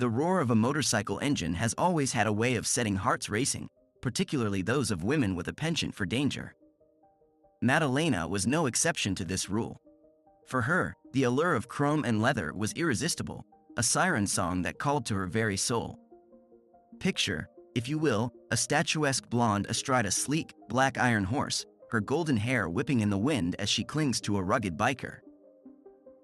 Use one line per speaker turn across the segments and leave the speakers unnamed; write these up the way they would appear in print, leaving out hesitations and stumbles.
The roar of a motorcycle engine has always had a way of setting hearts racing, particularly those of women with a penchant for danger. Madalena was no exception to this rule. For her, the allure of chrome and leather was irresistible, a siren song that called to her very soul. Picture, if you will, a statuesque blonde astride a sleek, black iron horse, her golden hair whipping in the wind as she clings to a rugged biker.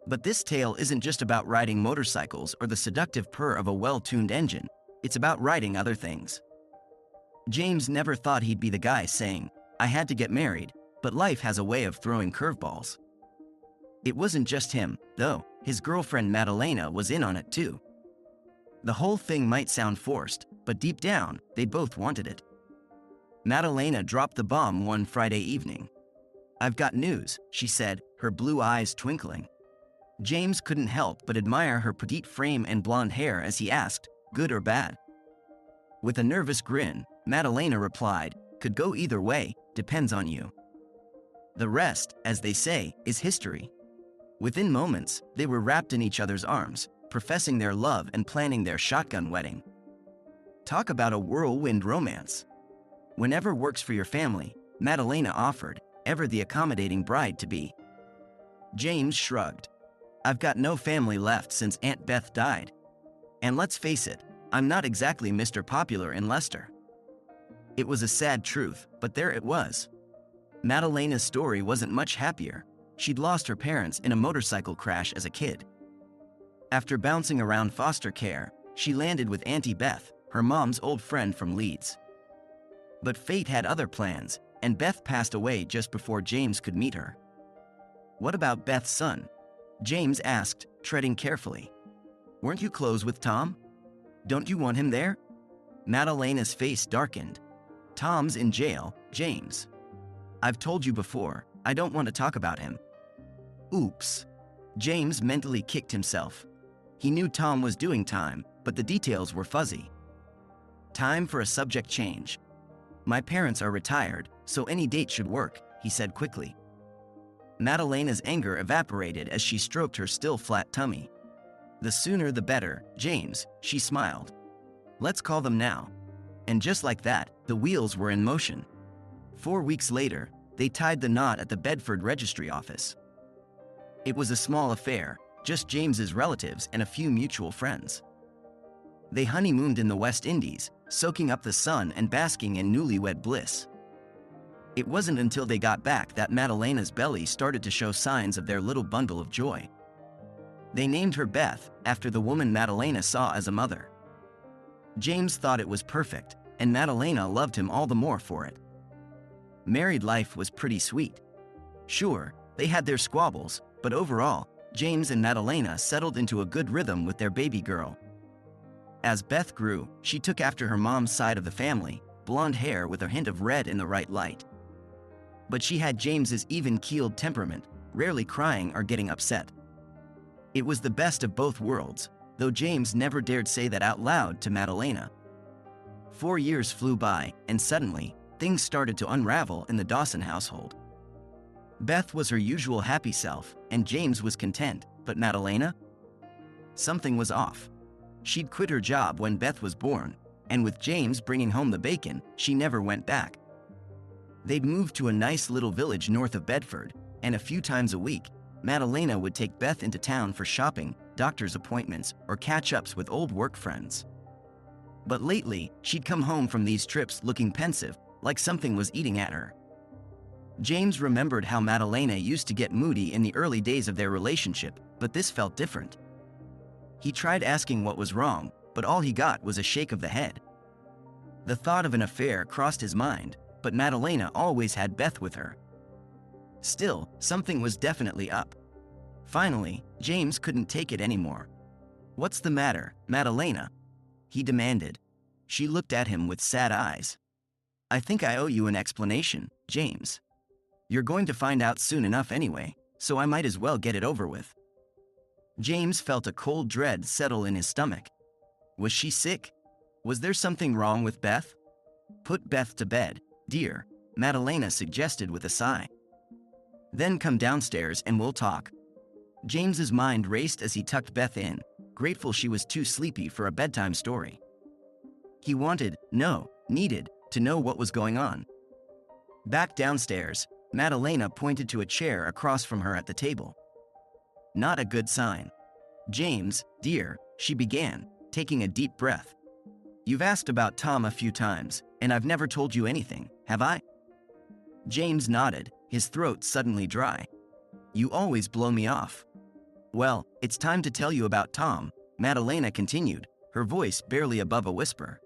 But this tale isn't just about riding motorcycles or the seductive purr of a well-tuned engine, it's about riding other things. James never thought he'd be the guy saying, "I had to get married, but life has a way of throwing curveballs." It wasn't just him, though. His girlfriend Madalena was in on it too. The whole thing might sound forced, but deep down, they both wanted it. Madalena dropped the bomb one Friday evening. "I've got news," she said, her blue eyes twinkling. James couldn't help but admire her petite frame and blonde hair as he asked, "Good or bad?" With a nervous grin, Madalena replied, "Could go either way, depends on you." The rest, as they say, is history. Within moments, they were wrapped in each other's arms, professing their love and planning their shotgun wedding. Talk about a whirlwind romance. "Whenever works for your family," Madalena offered, ever the accommodating bride-to-be. James shrugged. "I've got no family left since Aunt Beth died. And let's face it, I'm not exactly Mr. Popular in Leicester." It was a sad truth, but there it was. Madalena's story wasn't much happier. She'd lost her parents in a motorcycle crash as a kid. After bouncing around foster care, she landed with Auntie Beth, her mom's old friend from Leeds. But fate had other plans, and Beth passed away just before James could meet her. "What about Beth's son?" James asked, treading carefully. "Weren't you close with Tom? Don't you want him there?" Madalena's face darkened. "Tom's in jail, James. I've told you before, I don't want to talk about him." Oops. James mentally kicked himself. He knew Tom was doing time, but the details were fuzzy. "Time for a subject change. My parents are retired, so any date should work," he said quickly. Madalena's anger evaporated as she stroked her still flat tummy. "The sooner the better, James," she smiled. "Let's call them now." And just like that, the wheels were in motion. 4 weeks later, they tied the knot at the Bedford registry office. It was a small affair, just James's relatives and a few mutual friends. They honeymooned in the West Indies, soaking up the sun and basking in newlywed bliss. It wasn't until they got back that Madalena's belly started to show signs of their little bundle of joy. They named her Beth, after the woman Madalena saw as a mother. James thought it was perfect, and Madalena loved him all the more for it. Married life was pretty sweet. Sure, they had their squabbles, but overall, James and Madalena settled into a good rhythm with their baby girl. As Beth grew, she took after her mom's side of the family, blonde hair with a hint of red in the right light. But she had James's even-keeled temperament, rarely crying or getting upset. It was the best of both worlds, though James never dared say that out loud to Madalena. 4 years flew by, and suddenly, things started to unravel in the Dawson household. Beth was her usual happy self, and James was content, but Madalena? Something was off. She'd quit her job when Beth was born, and with James bringing home the bacon, she never went back. They'd moved to a nice little village north of Bedford, and a few times a week, Madalena would take Beth into town for shopping, doctor's appointments, or catch-ups with old work friends. But lately, she'd come home from these trips looking pensive, like something was eating at her. James remembered how Madalena used to get moody in the early days of their relationship, but this felt different. He tried asking what was wrong, but all he got was a shake of the head. The thought of an affair crossed his mind, but Madalena always had Beth with her. Still, something was definitely up. Finally, James couldn't take it anymore. "What's the matter, Madalena?" he demanded. She looked at him with sad eyes. "I think I owe you an explanation, James. You're going to find out soon enough anyway, so I might as well get it over with." James felt a cold dread settle in his stomach. Was she sick? Was there something wrong with Beth? "Put Beth to bed, dear," Madalena suggested with a sigh. "Then come downstairs and we'll talk." James's mind raced as he tucked Beth in, grateful she was too sleepy for a bedtime story. He needed to know what was going on. Back downstairs, Madalena pointed to a chair across from her at the table. Not a good sign. James, dear, she began, taking a deep breath. You've asked about Tom a few times, and I've never told you anything, have I? James nodded, his throat suddenly dry. You always blow me off. Well, it's time to tell you about Tom, Madalena continued, her voice barely above a whisper.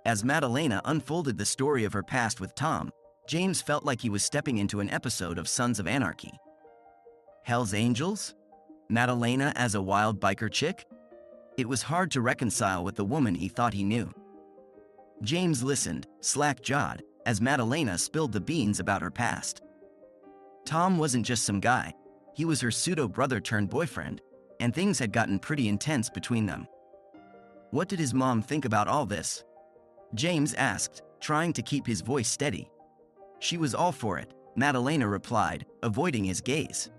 As Madalena unfolded the story of her past with Tom, James felt like he was stepping into an episode of Sons of Anarchy. Hell's Angels? Madalena as a wild biker chick? It was hard to reconcile with the woman he thought he knew. James listened, slack-jawed, as Madalena spilled the beans about her past. Tom wasn't just some guy, he was her pseudo-brother-turned-boyfriend, and things had gotten pretty intense between them. What did his mom think about all this? James asked, trying to keep his voice steady. She was all for it, Madalena replied, avoiding his gaze.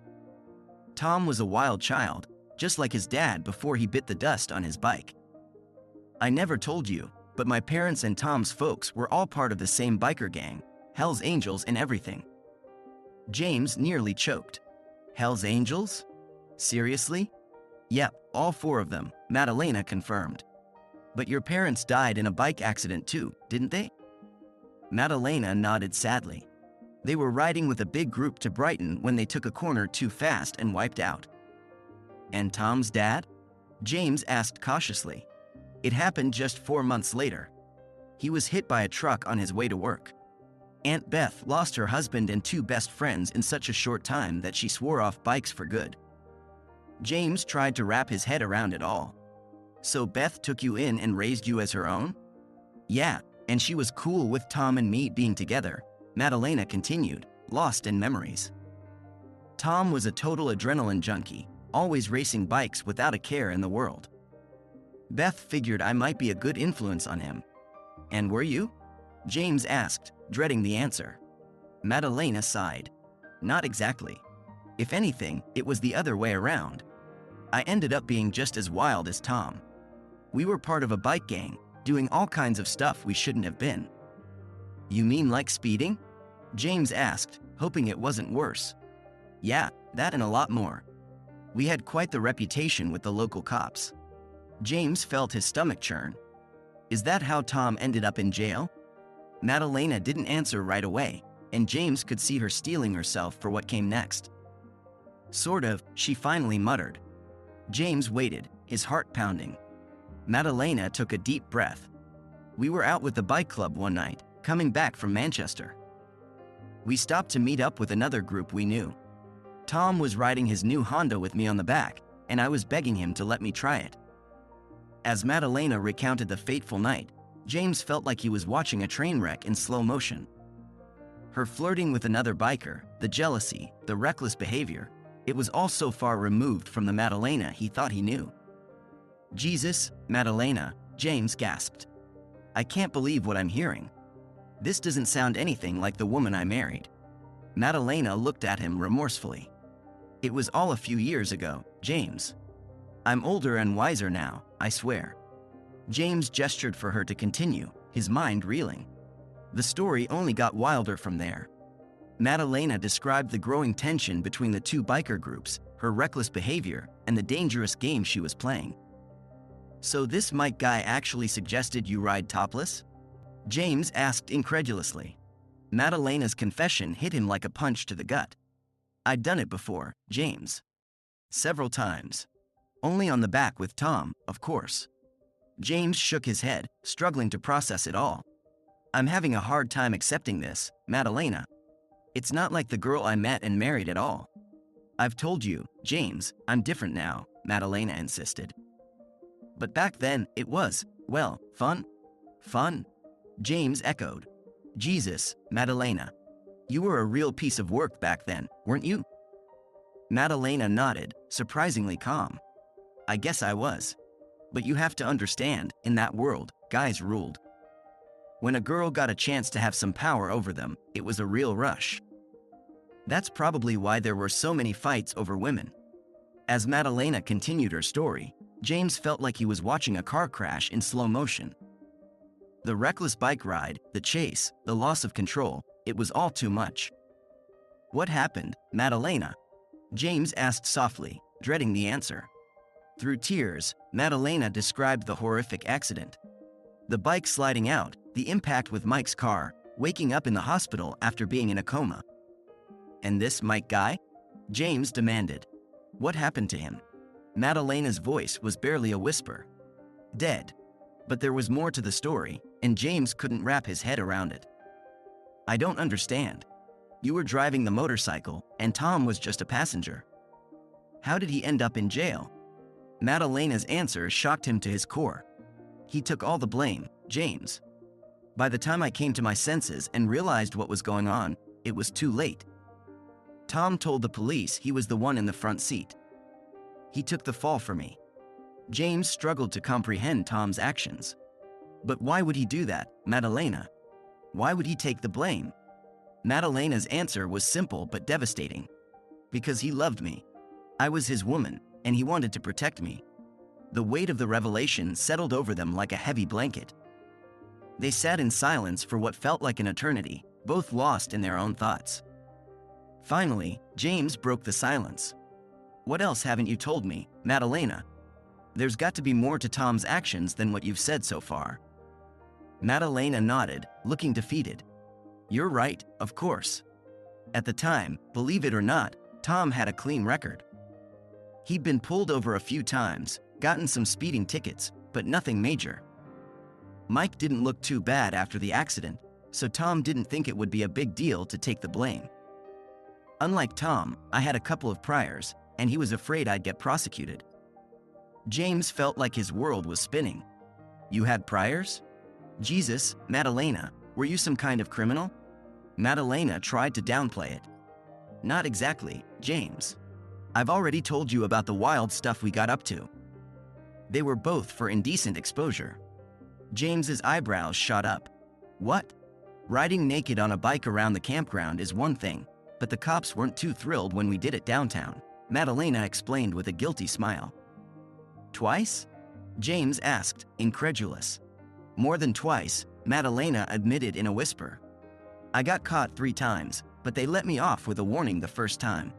Tom was a wild child, just like his dad before he bit the dust on his bike. I never told you, but my parents and Tom's folks were all part of the same biker gang, Hell's Angels and everything. James nearly choked. Hell's Angels? Seriously? Yep, all 4 of them, Madalena confirmed. But your parents died in a bike accident too, didn't they? Madalena nodded sadly. They were riding with a big group to Brighton when they took a corner too fast and wiped out. And Tom's dad? James asked cautiously. It happened just 4 months later. He was hit by a truck on his way to work. Aunt Beth lost her husband and 2 best friends in such a short time that she swore off bikes for good. James tried to wrap his head around it all. So Beth took you in and raised you as her own? Yeah, and she was cool with Tom and me being together, Madalena continued, lost in memories. Tom was a total adrenaline junkie, always racing bikes without a care in the world. Beth figured I might be a good influence on him. And were you? James asked, dreading the answer. Madalena sighed. Not exactly. If anything, it was the other way around. I ended up being just as wild as Tom. We were part of a bike gang, doing all kinds of stuff we shouldn't have been. You mean like speeding? James asked, hoping it wasn't worse. Yeah, that and a lot more. We had quite the reputation with the local cops. James felt his stomach churn. Is that how Tom ended up in jail? Madalena didn't answer right away, and James could see her steeling herself for what came next. Sort of, she finally muttered. James waited, his heart pounding. Madalena took a deep breath. We were out with the bike club one night, coming back from Manchester. We stopped to meet up with another group we knew. Tom was riding his new Honda with me on the back, and I was begging him to let me try it. As Madalena recounted the fateful night, James felt like he was watching a train wreck in slow motion. Her flirting with another biker, the jealousy, the reckless behavior, it was all so far removed from the Madalena he thought he knew. Jesus, Madalena, James gasped. I can't believe what I'm hearing. This doesn't sound anything like the woman I married. Madalena looked at him remorsefully. It was all a few years ago, James. I'm older and wiser now, I swear. James gestured for her to continue, his mind reeling. The story only got wilder from there. Madalena described the growing tension between the 2 biker groups, her reckless behavior, and the dangerous game she was playing. So this Mike guy actually suggested you ride topless? James asked incredulously. Madalena's confession hit him like a punch to the gut. I'd done it before, James. Several times. Only on the back with Tom, of course. James shook his head, struggling to process it all. I'm having a hard time accepting this, Madalena. It's not like the girl I met and married at all. I've told you, James, I'm different now, Madalena insisted. But back then, it was, well, fun? Fun? James echoed. Jesus, Madalena. You were a real piece of work back then, weren't you? Madalena nodded, surprisingly calm. I guess I was. But you have to understand, in that world, guys ruled. When a girl got a chance to have some power over them, it was a real rush. That's probably why there were so many fights over women. As Madalena continued her story, James felt like he was watching a car crash in slow motion. The reckless bike ride, the chase, the loss of control, it was all too much. "What happened, Madalena?" James asked softly, dreading the answer. Through tears, Madalena described the horrific accident. The bike sliding out, the impact with Mike's car, waking up in the hospital after being in a coma. "And this Mike guy?" James demanded. "What happened to him?" Madalena's voice was barely a whisper. "Dead." But there was more to the story, and James couldn't wrap his head around it. "I don't understand. You were driving the motorcycle, and Tom was just a passenger. How did he end up in jail?" Madalena's answer shocked him to his core. "He took all the blame, James. By the time I came to my senses and realized what was going on, it was too late. Tom told the police he was the one in the front seat. He took the fall for me." James struggled to comprehend Tom's actions. "But why would he do that, Madalena? Why would he take the blame?" Madalena's answer was simple but devastating. "Because he loved me. I was his woman, and he wanted to protect me." The weight of the revelation settled over them like a heavy blanket. They sat in silence for what felt like an eternity, both lost in their own thoughts. Finally, James broke the silence. "What else haven't you told me, Madalena? There's got to be more to Tom's actions than what you've said so far." Madalena nodded, looking defeated. "You're right, of course. At the time, believe it or not, Tom had a clean record. He'd been pulled over a few times, gotten some speeding tickets, but nothing major. Mike didn't look too bad after the accident, so Tom didn't think it would be a big deal to take the blame. Unlike Tom, I had a couple of priors, and he was afraid I'd get prosecuted." James felt like his world was spinning. "You had priors? Jesus, Madalena, were you some kind of criminal?" Madalena tried to downplay it. "Not exactly, James. I've already told you about the wild stuff we got up to." They were both for indecent exposure. James's eyebrows shot up. "What? Riding naked on a bike around the campground is one thing, but the cops weren't too thrilled when we did it downtown," Madalena explained with a guilty smile. "Twice?" James asked, incredulous. "More than twice," Madalena admitted in a whisper. "I got caught 3 times, but they let me off with a warning the first time."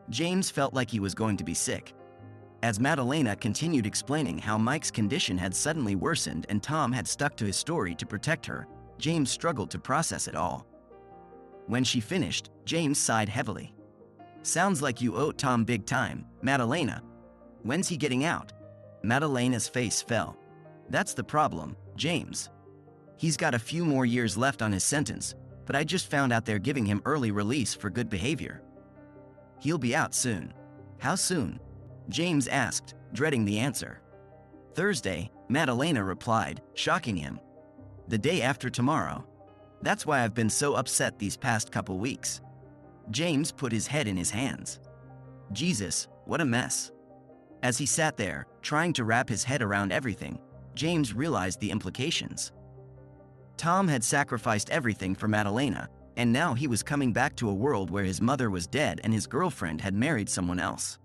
James felt like he was going to be sick. As Madalena continued explaining how Mike's condition had suddenly worsened and Tom had stuck to his story to protect her, James struggled to process it all. When she finished, James sighed heavily. "Sounds like you owe Tom big time, Madalena. When's he getting out?" Madalena's face fell. "That's the problem, James. He's got a few more years left on his sentence, but I just found out they're giving him early release for good behavior. He'll be out soon." "How soon?" James asked, dreading the answer. "Thursday," Madalena replied, shocking him. "The day after tomorrow. That's why I've been so upset these past couple weeks." James put his head in his hands. Jesus, what a mess. As he sat there, trying to wrap his head around everything, James realized the implications. Tom had sacrificed everything for Madalena, and now he was coming back to a world where his mother was dead and his girlfriend had married someone else.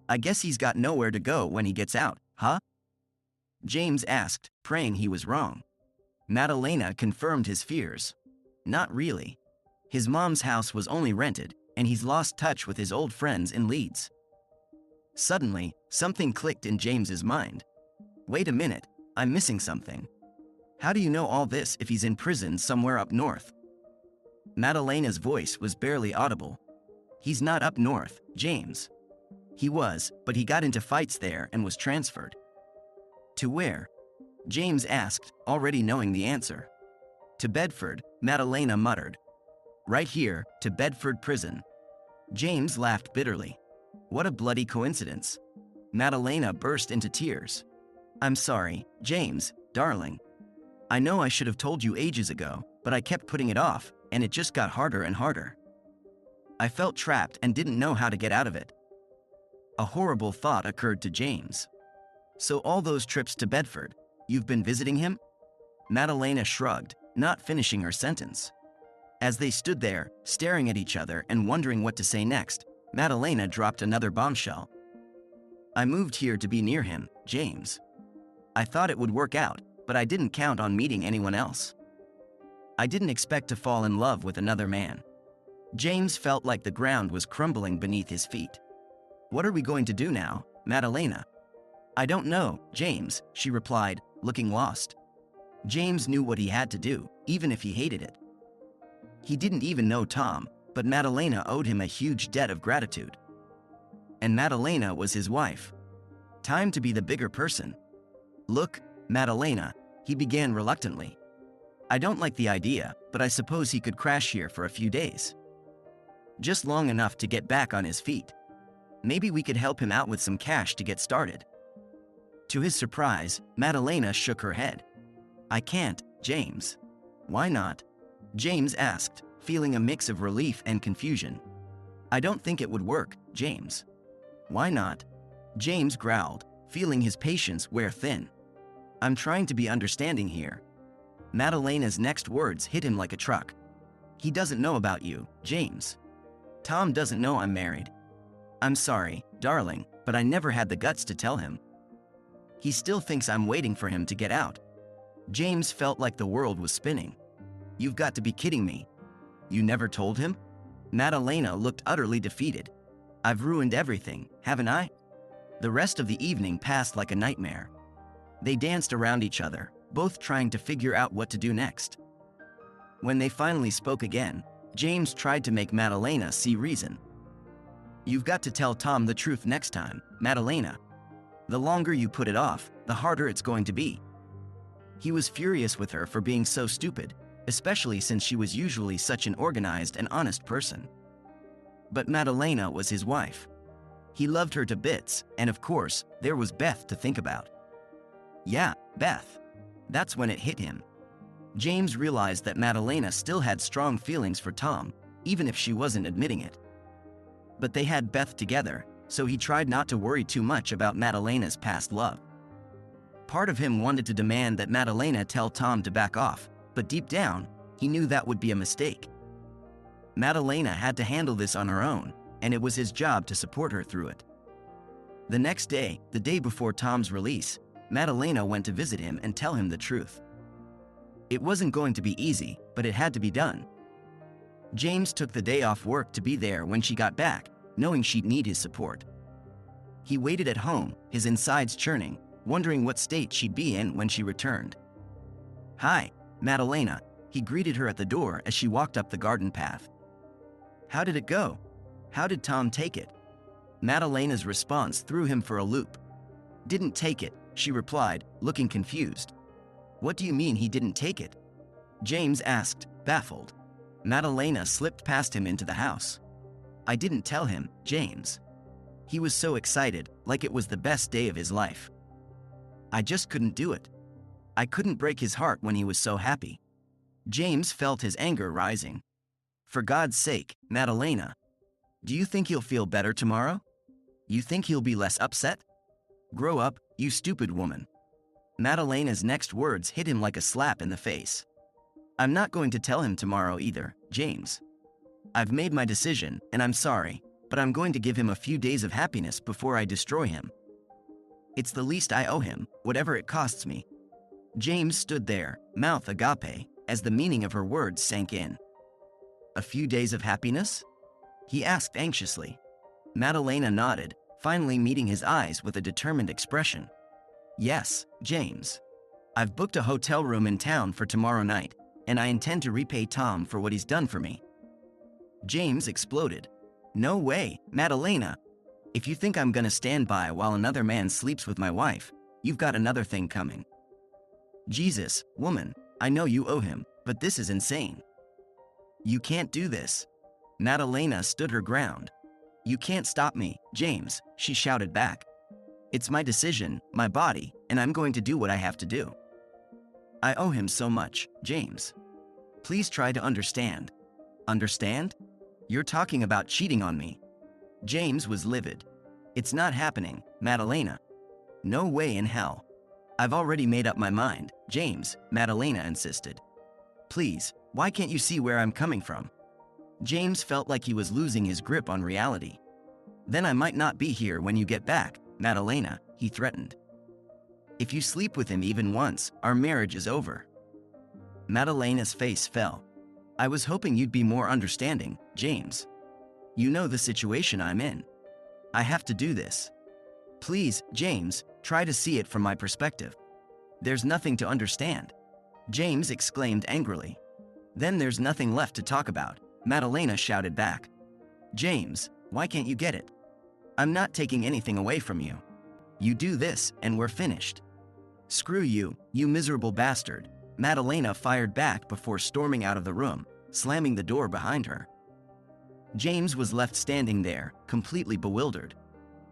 "I guess he's got nowhere to go when he gets out, huh?" James asked, praying he was wrong. Madalena confirmed his fears. "Not really. His mom's house was only rented, and he's lost touch with his old friends in Leeds." Suddenly, something clicked in James's mind. "Wait a minute, I'm missing something. How do you know all this if he's in prison somewhere up north?" Madalena's voice was barely audible. "He's not up north, James. He was, but he got into fights there and was transferred." "To where?" James asked, already knowing the answer. "To Bedford," Madalena muttered. "Right here, to Bedford Prison." James laughed bitterly. "What a bloody coincidence." Madalena burst into tears. "I'm sorry, James, darling. I know I should have told you ages ago, but I kept putting it off, and it just got harder and harder. I felt trapped and didn't know how to get out of it." A horrible thought occurred to James. "So all those trips to Bedford, you've been visiting him?" Madalena shrugged, not finishing her sentence. As they stood there, staring at each other and wondering what to say next, Madalena dropped another bombshell. I moved here to be near him, James. I thought it would work out, but I didn't count on meeting anyone else. I didn't expect to fall in love with another man. James felt like the ground was crumbling beneath his feet. What are we going to do now, Madalena? I don't know, James, she replied, looking lost. James knew what he had to do, even if he hated it. He didn't even know Tom, but Madalena owed him a huge debt of gratitude. And Madalena was his wife. Time to be the bigger person. Look, Madalena, he began reluctantly. I don't like the idea, but I suppose he could crash here for a few days. Just long enough to get back on his feet. Maybe we could help him out with some cash to get started. To his surprise, Madalena shook her head. I can't, James. Why not? James asked, feeling a mix of relief and confusion. I don't think it would work, James. Why not? James growled, feeling his patience wear thin. I'm trying to be understanding here. Madalena's next words hit him like a truck. He doesn't know about you, James. Tom doesn't know I'm married. I'm sorry, darling, but I never had the guts to tell him. He still thinks I'm waiting for him to get out. James felt like the world was spinning. You've got to be kidding me. You never told him? Madalena looked utterly defeated. I've ruined everything, haven't I? The rest of the evening passed like a nightmare. They danced around each other, both trying to figure out what to do next. When they finally spoke again, James tried to make Madalena see reason. You've got to tell Tom the truth next time, Madalena. The longer you put it off, the harder it's going to be. He was furious with her for being so stupid, especially since she was usually such an organized and honest person. But Madalena was his wife. He loved her to bits, and of course, there was Beth to think about. Yeah, Beth. That's when it hit him. James realized that Madalena still had strong feelings for Tom, even if she wasn't admitting it. But they had Beth together, so he tried not to worry too much about Madalena's past love. Part of him wanted to demand that Madalena tell Tom to back off, but deep down, he knew that would be a mistake. Madalena had to handle this on her own, and it was his job to support her through it. The next day, the day before Tom's release, Madalena went to visit him and tell him the truth. It wasn't going to be easy, but it had to be done. James took the day off work to be there when she got back, knowing she'd need his support. He waited at home, his insides churning, wondering what state she'd be in when she returned. Hi, Madalena, he greeted her at the door as she walked up the garden path. How did it go? How did Tom take it? Madalena's response threw him for a loop. Didn't take it, she replied, looking confused. What do you mean he didn't take it? James asked, baffled. Madalena slipped past him into the house. I didn't tell him, James. He was so excited, like it was the best day of his life. I just couldn't do it. I couldn't break his heart when he was so happy. James felt his anger rising. For God's sake, Madalena. Do you think he'll feel better tomorrow? You think he'll be less upset? Grow up, you stupid woman. Madalena's next words hit him like a slap in the face. I'm not going to tell him tomorrow either, James. I've made my decision, and I'm sorry, but I'm going to give him a few days of happiness before I destroy him. It's the least I owe him, whatever it costs me. James stood there, mouth agape, as the meaning of her words sank in. A few days of happiness? He asked anxiously. Madalena nodded, finally meeting his eyes with a determined expression. Yes, James. I've booked a hotel room in town for tomorrow night, and I intend to repay Tom for what he's done for me. James exploded. No way, Madalena. If you think I'm gonna stand by while another man sleeps with my wife, you've got another thing coming. Jesus, woman, I know you owe him, but this is insane. You can't do this. Madalena stood her ground. You can't stop me, James, she shouted back. It's my decision, my body, and I'm going to do what I have to do. I owe him so much, James. Please try to understand. Understand? You're talking about cheating on me. James was livid. It's not happening, Madalena. No way in hell. I've already made up my mind, James, Madalena insisted. Please, why can't you see where I'm coming from? James felt like he was losing his grip on reality. Then I might not be here when you get back, Madalena, he threatened. If you sleep with him even once, our marriage is over. Madalena's face fell. I was hoping you'd be more understanding, James. You know the situation I'm in. I have to do this. Please, James, try to see it from my perspective. There's nothing to understand. James exclaimed angrily. Then there's nothing left to talk about, Madalena shouted back. James, why can't you get it? I'm not taking anything away from you. You do this, and we're finished. Screw you, you miserable bastard, Madalena fired back before storming out of the room, slamming the door behind her. James was left standing there, completely bewildered.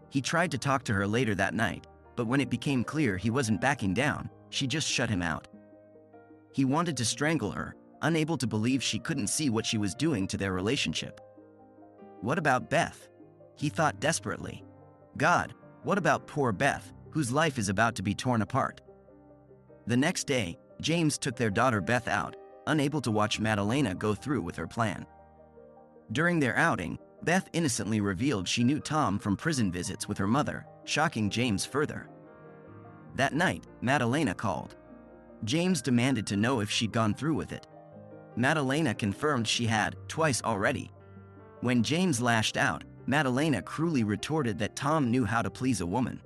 He tried to talk to her later that night, but when it became clear he wasn't backing down, she just shut him out. He wanted to strangle her, unable to believe she couldn't see what she was doing to their relationship. What about Beth? He thought desperately. God, what about poor Beth, whose life is about to be torn apart? The next day, James took their daughter Beth out, unable to watch Madalena go through with her plan. During their outing, Beth innocently revealed she knew Tom from prison visits with her mother, shocking James further. That night, Madalena called. James demanded to know if she'd gone through with it. Madalena confirmed she had, twice already. When James lashed out, Madalena cruelly retorted that Tom knew how to please a woman.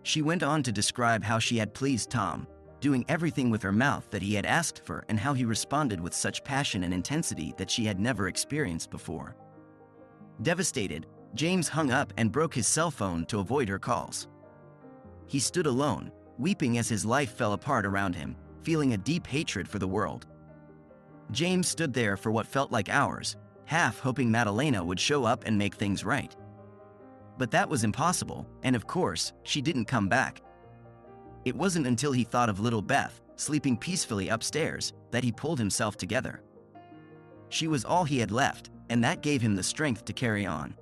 She went on to describe how she had pleased Tom, doing everything with her mouth that he had asked for, and how he responded with such passion and intensity that she had never experienced before. Devastated, James hung up and broke his cell phone to avoid her calls. He stood alone, weeping as his life fell apart around him, feeling a deep hatred for the world. James stood there for what felt like hours, half hoping Madalena would show up and make things right. But that was impossible, and of course, she didn't come back. It wasn't until he thought of little Beth, sleeping peacefully upstairs, that he pulled himself together. She was all he had left, and that gave him the strength to carry on.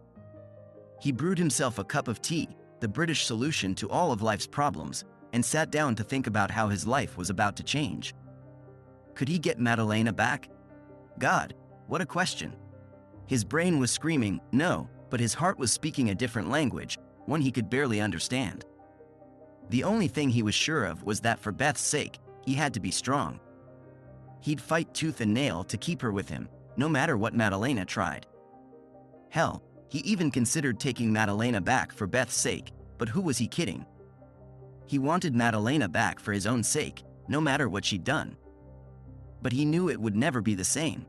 He brewed himself a cup of tea, the British solution to all of life's problems, and sat down to think about how his life was about to change. Could he get Madalena back? God, what a question. His brain was screaming, no, but his heart was speaking a different language, one he could barely understand. The only thing he was sure of was that for Beth's sake, he had to be strong. He'd fight tooth and nail to keep her with him, no matter what Madalena tried. Hell, he even considered taking Madalena back for Beth's sake, but who was he kidding? He wanted Madalena back for his own sake, no matter what she'd done. But he knew it would never be the same.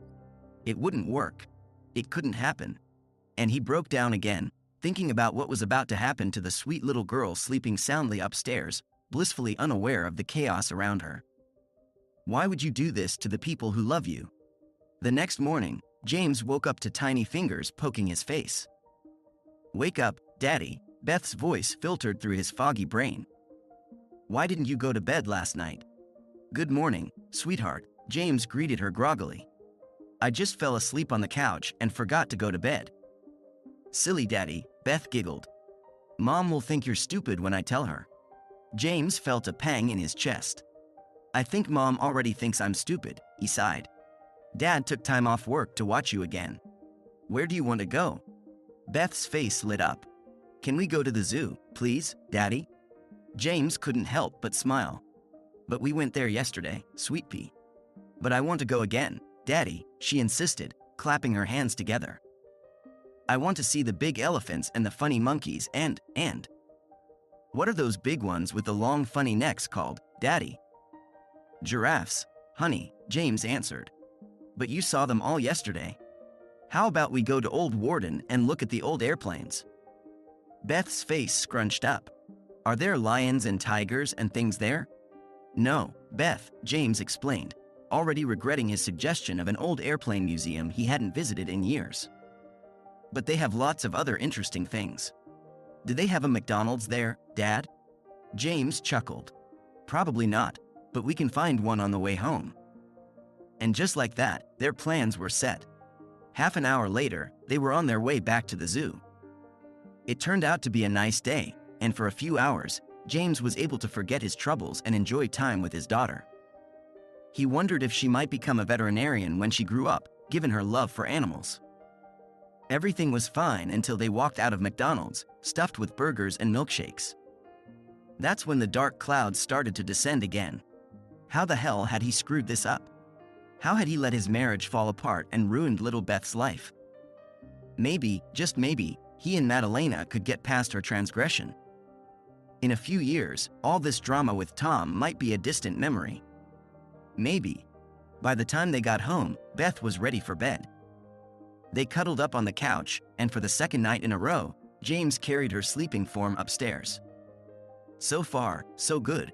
It wouldn't work. It couldn't happen. And he broke down again, thinking about what was about to happen to the sweet little girl sleeping soundly upstairs, blissfully unaware of the chaos around her. Why would you do this to the people who love you? The next morning, James woke up to tiny fingers poking his face. Wake up, Daddy, Beth's voice filtered through his foggy brain. Why didn't you go to bed last night? Good morning, sweetheart, James greeted her groggily. I just fell asleep on the couch and forgot to go to bed. Silly Daddy, Beth giggled. Mom will think you're stupid when I tell her. James felt a pang in his chest. I think Mom already thinks I'm stupid, he sighed. Dad took time off work to watch you again. Where do you want to go? Beth's face lit up. Can we go to the zoo, please, Daddy? James couldn't help but smile. But we went there yesterday, sweet pea. But I want to go again, Daddy, she insisted, clapping her hands together. I want to see the big elephants and the funny monkeys and… What are those big ones with the long funny necks called, Daddy? Giraffes, honey, James answered. But you saw them all yesterday. How about we go to Old Warden and look at the old airplanes? Beth's face scrunched up. Are there lions and tigers and things there? No, Beth, James explained, already regretting his suggestion of an old airplane museum he hadn't visited in years. But they have lots of other interesting things. Do they have a McDonald's there, Dad? James chuckled. Probably not, but we can find one on the way home. And just like that, their plans were set. Half an hour later, they were on their way back to the zoo. It turned out to be a nice day, and for a few hours, James was able to forget his troubles and enjoy time with his daughter. He wondered if she might become a veterinarian when she grew up, given her love for animals. Everything was fine until they walked out of McDonald's, stuffed with burgers and milkshakes. That's when the dark clouds started to descend again. How the hell had he screwed this up? How had he let his marriage fall apart and ruined little Beth's life? Maybe, just maybe, he and Madalena could get past her transgression. In a few years, all this drama with Tom might be a distant memory. Maybe. By the time they got home, Beth was ready for bed. They cuddled up on the couch, and for the second night in a row, James carried her sleeping form upstairs. So far, so good.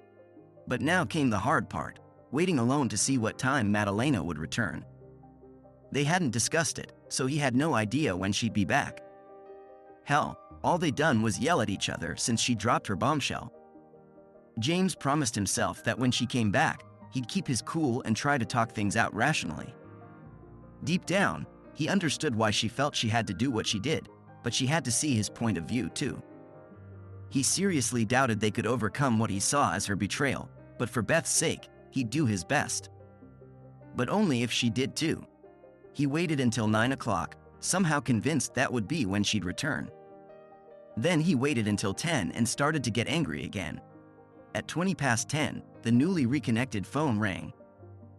But now came the hard part, waiting alone to see what time Madalena would return. They hadn't discussed it, so he had no idea when she'd be back. Hell, all they'd done was yell at each other since she dropped her bombshell. James promised himself that when she came back, he'd keep his cool and try to talk things out rationally. Deep down, he understood why she felt she had to do what she did, but she had to see his point of view too. He seriously doubted they could overcome what he saw as her betrayal, but for Beth's sake, he'd do his best. But only if she did too. He waited until 9 o'clock, somehow convinced that would be when she'd return. Then he waited until 10 and started to get angry again. At 20 past 10, the newly reconnected phone rang.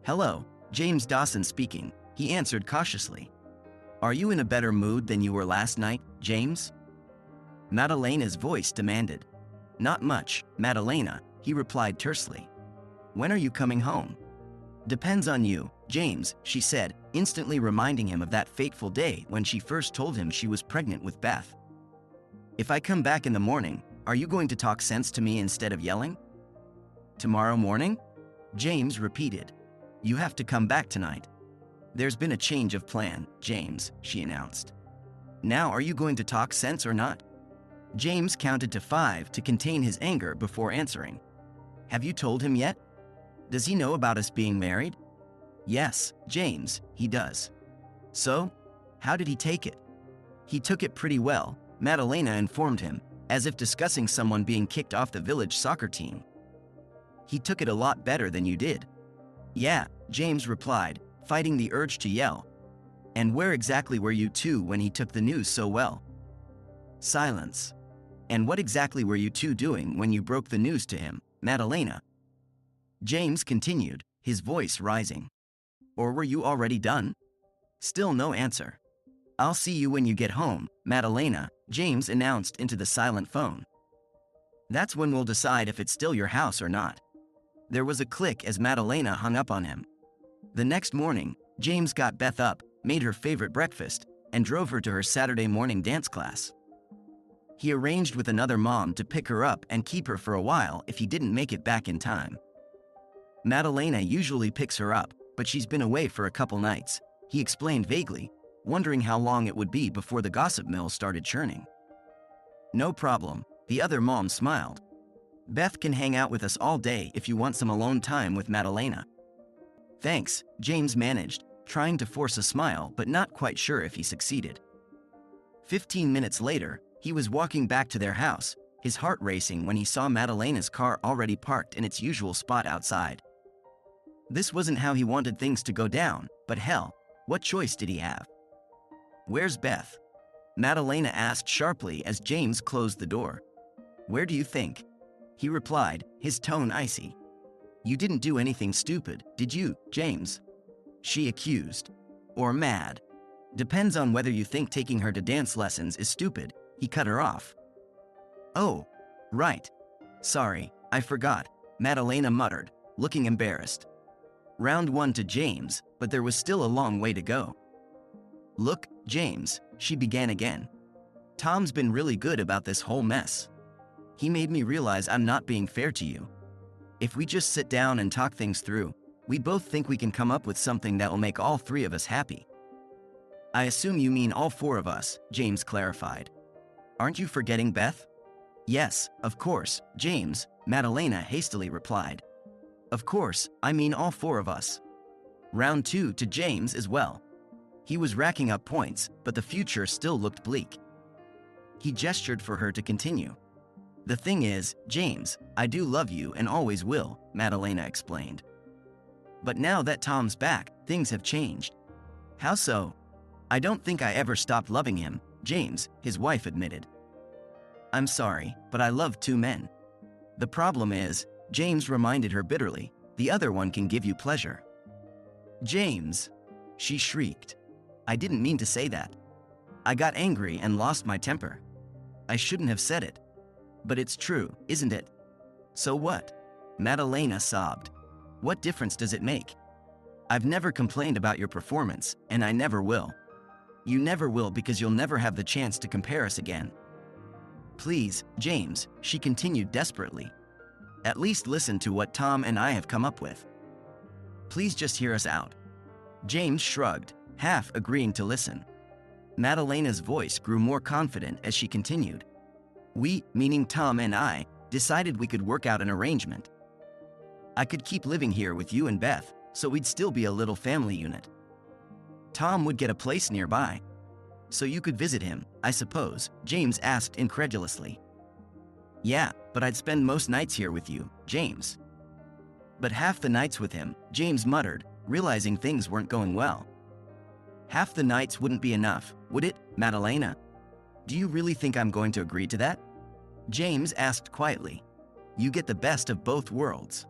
"Hello, James Dawson speaking," he answered cautiously. "Are you in a better mood than you were last night, James?" Madalena's voice demanded. "Not much, Madalena," he replied tersely. "When are you coming home?" "Depends on you, James," she said, instantly reminding him of that fateful day when she first told him she was pregnant with Beth. "If I come back in the morning, are you going to talk sense to me instead of yelling?" "Tomorrow morning?" James repeated. "You have to come back tonight." "There's been a change of plan, James," she announced. "Now are you going to talk sense or not?" James counted to 5 to contain his anger before answering. "Have you told him yet? Does he know about us being married?" "Yes, James, he does." "So? How did he take it?" "He took it pretty well," Madalena informed him, as if discussing someone being kicked off the village soccer team. "He took it a lot better than you did." "Yeah," James replied, fighting the urge to yell. "And where exactly were you two when he took the news so well?" Silence. "And what exactly were you two doing when you broke the news to him, Madalena?" James continued, his voice rising. "Or were you already done?" Still no answer. "I'll see you when you get home, Madalena," James announced into the silent phone. "That's when we'll decide if it's still your house or not." There was a click as Madalena hung up on him. The next morning, James got Beth up, made her favorite breakfast, and drove her to her Saturday morning dance class. He arranged with another mom to pick her up and keep her for a while if he didn't make it back in time. Madalena usually picks her up, but she's been away for a couple nights, he explained vaguely, wondering how long it would be before the gossip mill started churning. "No problem," the other mom smiled. "Beth can hang out with us all day if you want some alone time with Madalena." "Thanks," James managed, trying to force a smile but not quite sure if he succeeded. 15 minutes later, he was walking back to their house, his heart racing when he saw Madalena's car already parked in its usual spot outside. This wasn't how he wanted things to go down, but hell, what choice did he have? "Where's Beth?" Madalena asked sharply as James closed the door. "Where do you think?" he replied, his tone icy. "You didn't do anything stupid, did you, James?" she accused. "Or mad. Depends on whether you think taking her to dance lessons is stupid," he cut her off. "Oh, right. Sorry, I forgot," Madalena muttered, looking embarrassed. Round 1 to James, but there was still a long way to go. "Look, James," she began again. "Tom's been really good about this whole mess. He made me realize I'm not being fair to you. If we just sit down and talk things through, we both think we can come up with something that will make all 3 of us happy." "I assume you mean all 4 of us," James clarified. "Aren't you forgetting Beth?" "Yes, of course, James," Madalena hastily replied. "Of course, I mean all 4 of us." Round 2 to James as well. He was racking up points, but the future still looked bleak. He gestured for her to continue. "The thing is, James, I do love you and always will," Madalena explained. "But now that Tom's back, things have changed." "How so?" I don't think I ever stopped loving him, James, his wife admitted. I'm sorry, but I love two men. The problem is, James reminded her bitterly, the other one can give you pleasure. James, she shrieked. I didn't mean to say that. I got angry and lost my temper. I shouldn't have said it. But it's true, isn't it? So what? Madalena sobbed. What difference does it make? I've never complained about your performance, and I never will. You never will because you'll never have the chance to compare us again. Please, James, she continued desperately. At least listen to what Tom and I have come up with. Please just hear us out. James shrugged, half agreeing to listen. Madalena's voice grew more confident as she continued. We, meaning Tom and I, decided we could work out an arrangement. I could keep living here with you and Beth, so we'd still be a little family unit. Tom would get a place nearby. So you could visit him, I suppose, James asked incredulously. Yeah, but I'd spend most nights here with you, James. But half the nights with him, James muttered, realizing things weren't going well. Half the nights wouldn't be enough, would it, Madalena? Do you really think I'm going to agree to that? James asked quietly. You get the best of both worlds.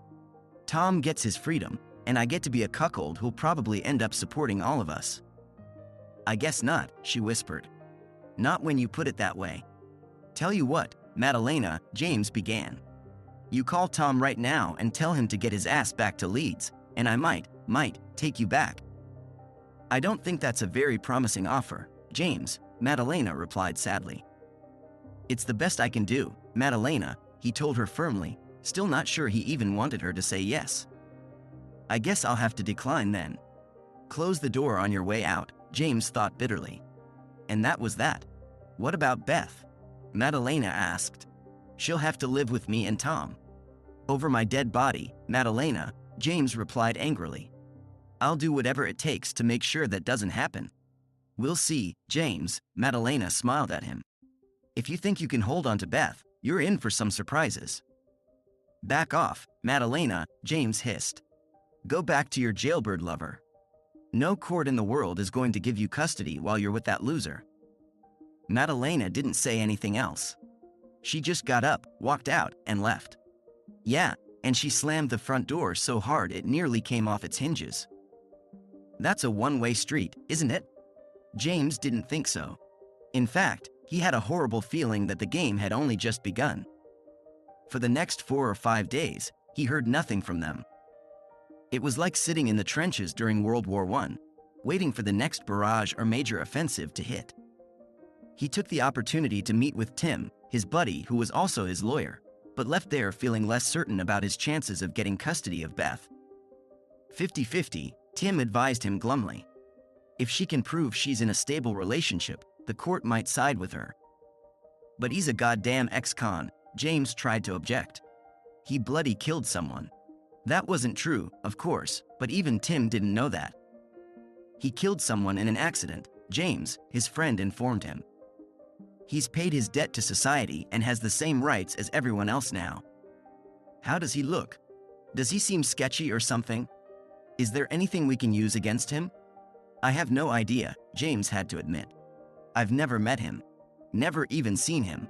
Tom gets his freedom, and I get to be a cuckold who'll probably end up supporting all of us. I guess not, she whispered. Not when you put it that way. Tell you what, Madalena, James began. You call Tom right now and tell him to get his ass back to Leeds, and I might take you back. I don't think that's a very promising offer, James, Madalena replied sadly. It's the best I can do, Madalena, he told her firmly, still not sure he even wanted her to say yes. I guess I'll have to decline then. Close the door on your way out, James thought bitterly. And that was that. What about Beth? Madalena asked. She'll have to live with me and Tom. Over my dead body, Madalena, James replied angrily. I'll do whatever it takes to make sure that doesn't happen. We'll see, James, Madalena smiled at him. If you think you can hold on to Beth, you're in for some surprises. Back off, Madalena, James hissed. Go back to your jailbird lover. No court in the world is going to give you custody while you're with that loser. Madalena didn't say anything else. She just got up, walked out, and left. Yeah, and she slammed the front door so hard it nearly came off its hinges. That's a one-way street, isn't it? James didn't think so. In fact, he had a horrible feeling that the game had only just begun. For the next 4 or 5 days, he heard nothing from them. It was like sitting in the trenches during World War I, waiting for the next barrage or major offensive to hit. He took the opportunity to meet with Tim, his buddy who was also his lawyer, but left there feeling less certain about his chances of getting custody of Beth. 50-50, Tim advised him glumly. If she can prove she's in a stable relationship, the court might side with her. But he's a goddamn ex-con, James tried to object. He bloody killed someone. That wasn't true, of course, but even Tim didn't know that. He killed someone in an accident, James, his friend informed him. He's paid his debt to society and has the same rights as everyone else now. How does he look? Does he seem sketchy or something? Is there anything we can use against him? I have no idea, James had to admit. I've never met him. Never even seen him.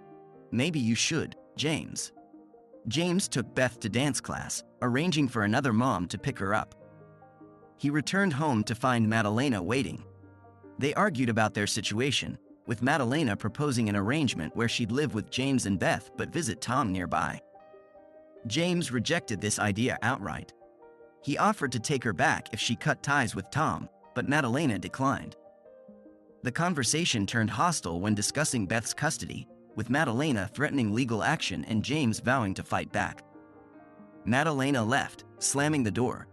Maybe you should, James. James took Beth to dance class, arranging for another mom to pick her up. He returned home to find Madalena waiting. They argued about their situation, with Madalena proposing an arrangement where she'd live with James and Beth but visit Tom nearby. James rejected this idea outright. He offered to take her back if she cut ties with Tom, but Madalena declined. The conversation turned hostile when discussing Beth's custody, with Madalena threatening legal action and James vowing to fight back. Madalena left, slamming the door.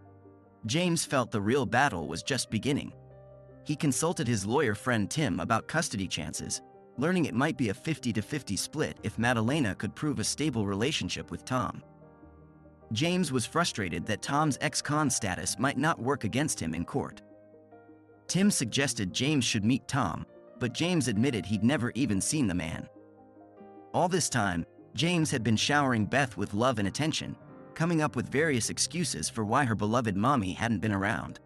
James felt the real battle was just beginning. He consulted his lawyer friend Tim about custody chances, learning it might be a 50-50 split if Madalena could prove a stable relationship with Tom. James was frustrated that Tom's ex-con status might not work against him in court. Tim suggested James should meet Tom, but James admitted he'd never even seen the man. All this time, James had been showering Beth with love and attention, coming up with various excuses for why her beloved mommy hadn't been around.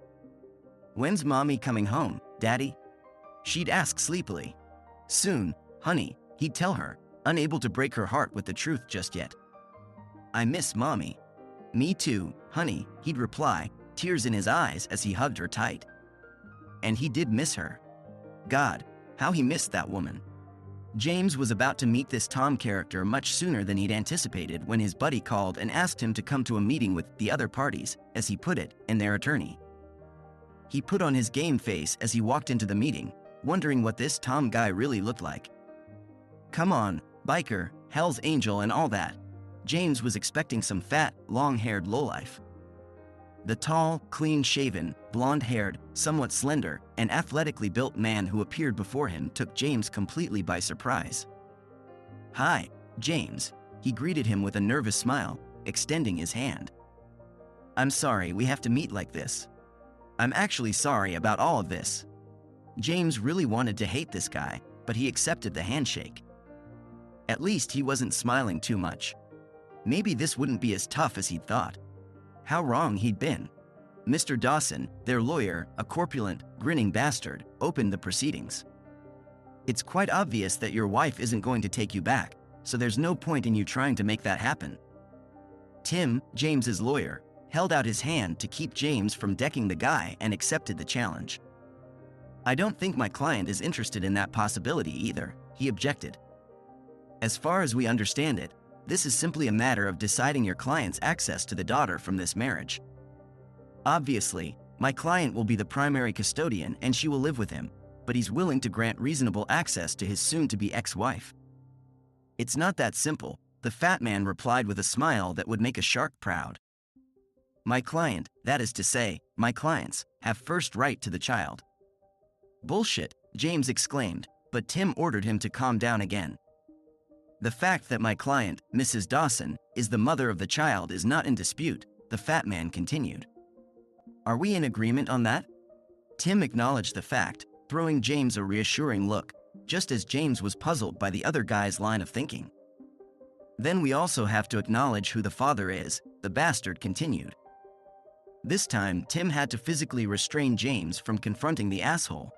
When's mommy coming home, Daddy? She'd ask sleepily. Soon, honey, he'd tell her, unable to break her heart with the truth just yet. I miss mommy. Me too, honey, he'd reply, tears in his eyes as he hugged her tight. And he did miss her. God, how he missed that woman. James was about to meet this Tom character much sooner than he'd anticipated when his buddy called and asked him to come to a meeting with the other parties, as he put it, and their attorney. He put on his game face as he walked into the meeting, wondering what this Tom guy really looked like. Come on, biker, Hell's Angel and all that. James was expecting some fat, long-haired lowlife. The tall, clean-shaven, blonde-haired, somewhat slender, and athletically built man who appeared before him took James completely by surprise. Hi, James, he greeted him with a nervous smile, extending his hand. I'm sorry we have to meet like this. I'm actually sorry about all of this. James really wanted to hate this guy, but he accepted the handshake. At least he wasn't smiling too much. Maybe this wouldn't be as tough as he'd thought. How wrong he'd been. Mr. Dawson, their lawyer, a corpulent, grinning bastard, opened the proceedings. It's quite obvious that your wife isn't going to take you back, so there's no point in you trying to make that happen. Tim, James's lawyer, held out his hand to keep James from decking the guy and accepted the challenge. I don't think my client is interested in that possibility either, he objected. As far as we understand it, this is simply a matter of deciding your client's access to the daughter from this marriage. Obviously, my client will be the primary custodian and she will live with him, but he's willing to grant reasonable access to his soon-to-be ex-wife. It's not that simple, the fat man replied with a smile that would make a shark proud. My client, that is to say, my clients, have first right to the child. Bullshit, James exclaimed, but Tim ordered him to calm down again. The fact that my client, Mrs. Dawson, is the mother of the child is not in dispute, the fat man continued. Are we in agreement on that? Tim acknowledged the fact, throwing James a reassuring look, just as James was puzzled by the other guy's line of thinking. Then we also have to acknowledge who the father is, the bastard continued. This time, Tim had to physically restrain James from confronting the asshole.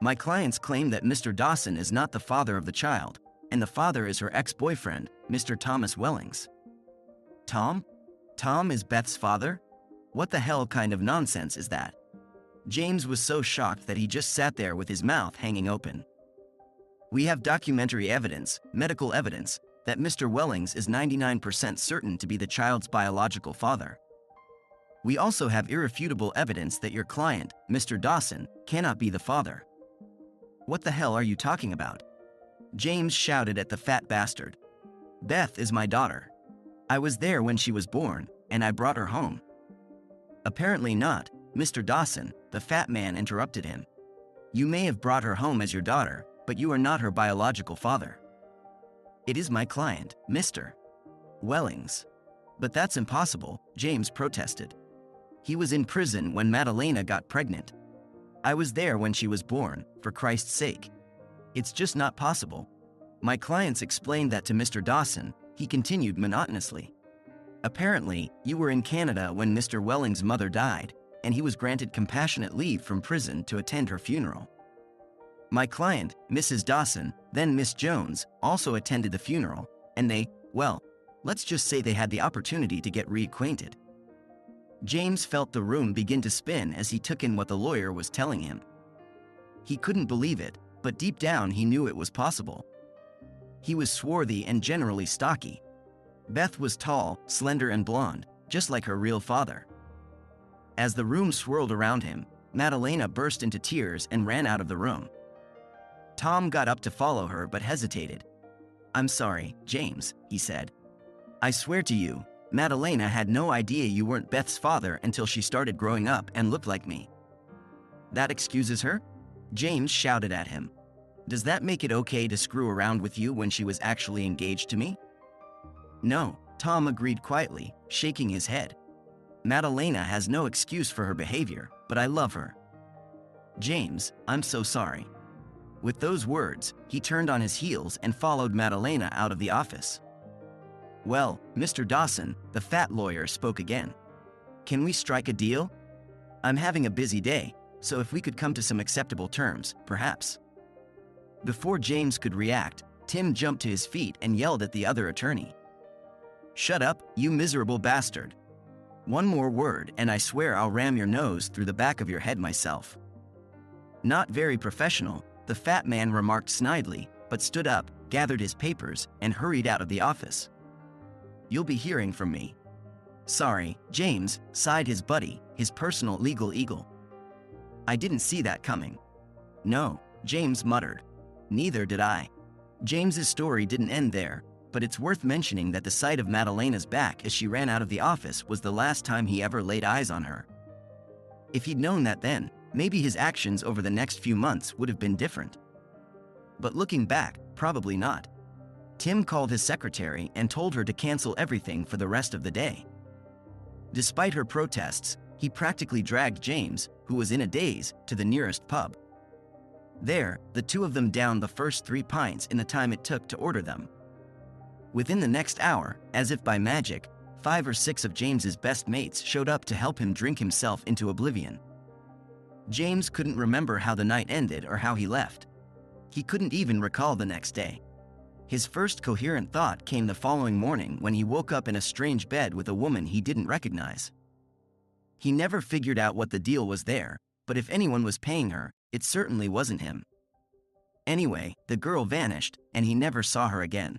My clients claim that Mr. Dawson is not the father of the child, and the father is her ex-boyfriend, Mr. Thomas Wellings. Tom? Tom is Beth's father? What the hell kind of nonsense is that? James was so shocked that he just sat there with his mouth hanging open. We have documentary evidence, medical evidence, that Mr. Wellings is 99% certain to be the child's biological father. We also have irrefutable evidence that your client, Mr. Dawson, cannot be the father. What the hell are you talking about? James shouted at the fat bastard. Beth is my daughter. I was there when she was born, and I brought her home. Apparently not, Mr. Dawson, the fat man interrupted him. You may have brought her home as your daughter, but you are not her biological father. It is my client, Mr. Wellings. But that's impossible, James protested. He was in prison when Madalena got pregnant. I was there when she was born, for Christ's sake. It's just not possible. My clients explained that to Mr. Dawson, he continued monotonously. Apparently, you were in Canada when Mr. Wellings' mother died, and he was granted compassionate leave from prison to attend her funeral. My client, Mrs. Dawson, then Miss Jones, also attended the funeral, and they, well, let's just say they had the opportunity to get reacquainted. James felt the room begin to spin as he took in what the lawyer was telling him. He couldn't believe it, but deep down he knew it was possible. He was swarthy and generally stocky. Beth was tall, slender and blonde, just like her real father. As the room swirled around him, Madalena burst into tears and ran out of the room. Tom got up to follow her but hesitated. I'm sorry, James, he said. I swear to you, Madalena had no idea you weren't Beth's father until she started growing up and looked like me. That excuses her? James shouted at him. Does that make it okay to screw around with you when she was actually engaged to me? No, Tom agreed quietly, shaking his head. Madalena has no excuse for her behavior, but I love her. James, I'm so sorry. With those words, he turned on his heels and followed Madalena out of the office. Well, Mr. Dawson, the fat lawyer spoke again. Can we strike a deal? I'm having a busy day, so if we could come to some acceptable terms, perhaps." Before James could react, Tim jumped to his feet and yelled at the other attorney. "Shut up, you miserable bastard. One more word and I swear I'll ram your nose through the back of your head myself." Not very professional, the fat man remarked snidely, but stood up, gathered his papers, and hurried out of the office. "You'll be hearing from me." "Sorry, James," sighed his buddy, his personal legal eagle. "I didn't see that coming." "No," James muttered. "Neither did I." James's story didn't end there, but it's worth mentioning that the sight of Madalena's back as she ran out of the office was the last time he ever laid eyes on her. If he'd known that then, maybe his actions over the next few months would have been different. But looking back, probably not. Tim called his secretary and told her to cancel everything for the rest of the day. Despite her protests, he practically dragged James, who was in a daze, to the nearest pub. There, the two of them downed the first 3 pints in the time it took to order them. Within the next hour, as if by magic, 5 or 6 of James's best mates showed up to help him drink himself into oblivion. James couldn't remember how the night ended or how he left. He couldn't even recall the next day. His first coherent thought came the following morning when he woke up in a strange bed with a woman he didn't recognize. He never figured out what the deal was there, but if anyone was paying her, it certainly wasn't him. Anyway, the girl vanished, and he never saw her again.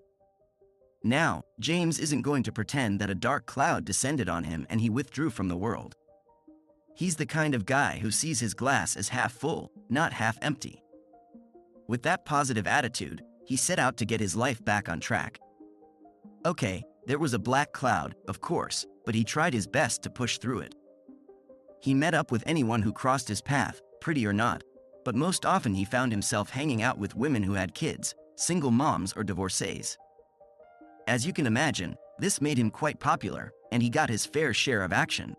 Now, James isn't going to pretend that a dark cloud descended on him and he withdrew from the world. He's the kind of guy who sees his glass as half full, not half empty. With that positive attitude, he set out to get his life back on track. Okay, there was a black cloud, of course, but he tried his best to push through it. He met up with anyone who crossed his path, pretty or not, but most often he found himself hanging out with women who had kids, single moms or divorcees. As you can imagine, this made him quite popular, and he got his fair share of action.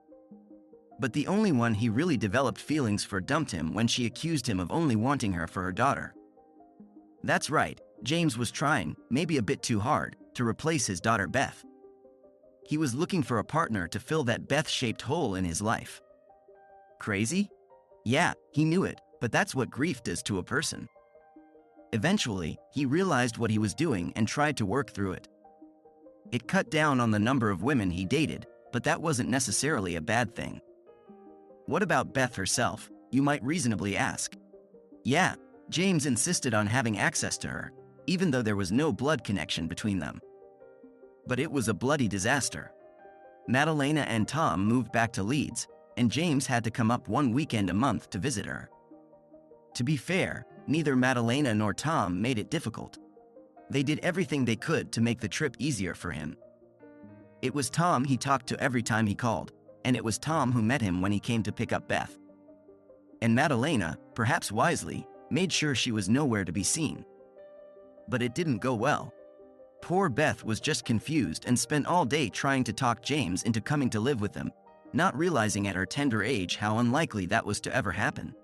But the only one he really developed feelings for dumped him when she accused him of only wanting her for her daughter. That's right, James was trying, maybe a bit too hard, to replace his daughter Beth. He was looking for a partner to fill that Beth-shaped hole in his life. Crazy? Yeah, he knew it, but that's what grief does to a person. Eventually, he realized what he was doing and tried to work through it. It cut down on the number of women he dated, but that wasn't necessarily a bad thing. What about Beth herself, you might reasonably ask? Yeah, James insisted on having access to her, even though there was no blood connection between them. But it was a bloody disaster. Madalena and Tom moved back to Leeds, and James had to come up one weekend a month to visit her. To be fair, neither Madalena nor Tom made it difficult. They did everything they could to make the trip easier for him. It was Tom he talked to every time he called, and it was Tom who met him when he came to pick up Beth. And Madalena, perhaps wisely, made sure she was nowhere to be seen. But it didn't go well. Poor Beth was just confused and spent all day trying to talk James into coming to live with them, not realizing at her tender age how unlikely that was to ever happen.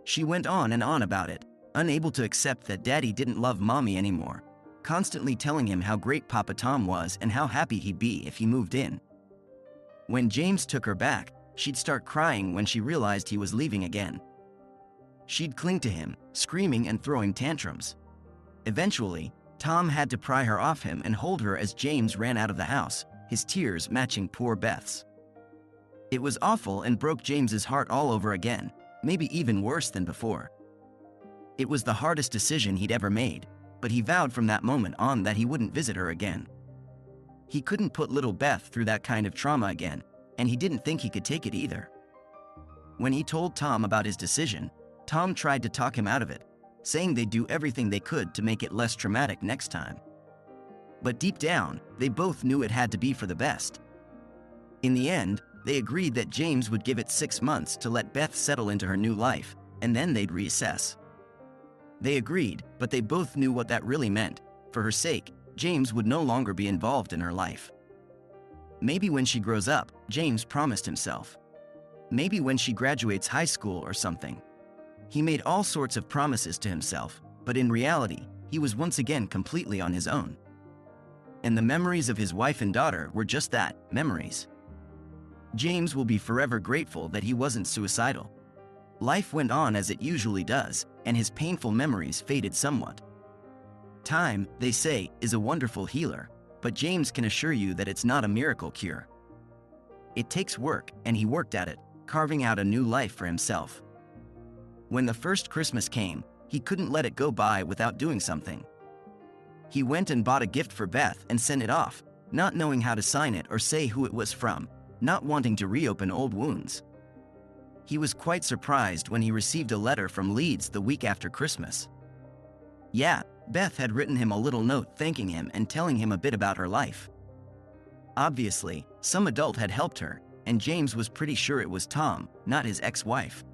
She went on and on about it, unable to accept that Daddy didn't love Mommy anymore, constantly telling him how great Papa Tom was and how happy he'd be if he moved in. When James took her back, she'd start crying when she realized he was leaving again. She'd cling to him, screaming and throwing tantrums. Eventually, Tom had to pry her off him and hold her as James ran out of the house, his tears matching poor Beth's. It was awful and broke James's heart all over again, maybe even worse than before. It was the hardest decision he'd ever made, but he vowed from that moment on that he wouldn't visit her again. He couldn't put little Beth through that kind of trauma again, and he didn't think he could take it either. When he told Tom about his decision, Tom tried to talk him out of it, saying they'd do everything they could to make it less traumatic next time. But deep down, they both knew it had to be for the best. In the end, they agreed that James would give it 6 months to let Beth settle into her new life, and then they'd reassess. They agreed, but they both knew what that really meant. For her sake, James would no longer be involved in her life. Maybe when she grows up, James promised himself. Maybe when she graduates high school or something. He made all sorts of promises to himself, but in reality, he was once again completely on his own. And the memories of his wife and daughter were just that, memories. James will be forever grateful that he wasn't suicidal. Life went on as it usually does, and his painful memories faded somewhat. Time, they say, is a wonderful healer, but James can assure you that it's not a miracle cure. It takes work, and he worked at it, carving out a new life for himself. When the first Christmas came, he couldn't let it go by without doing something. He went and bought a gift for Beth and sent it off, not knowing how to sign it or say who it was from, not wanting to reopen old wounds. He was quite surprised when he received a letter from Leeds the week after Christmas. Yeah, Beth had written him a little note thanking him and telling him a bit about her life. Obviously, some adult had helped her, and James was pretty sure it was Tom, not his ex-wife.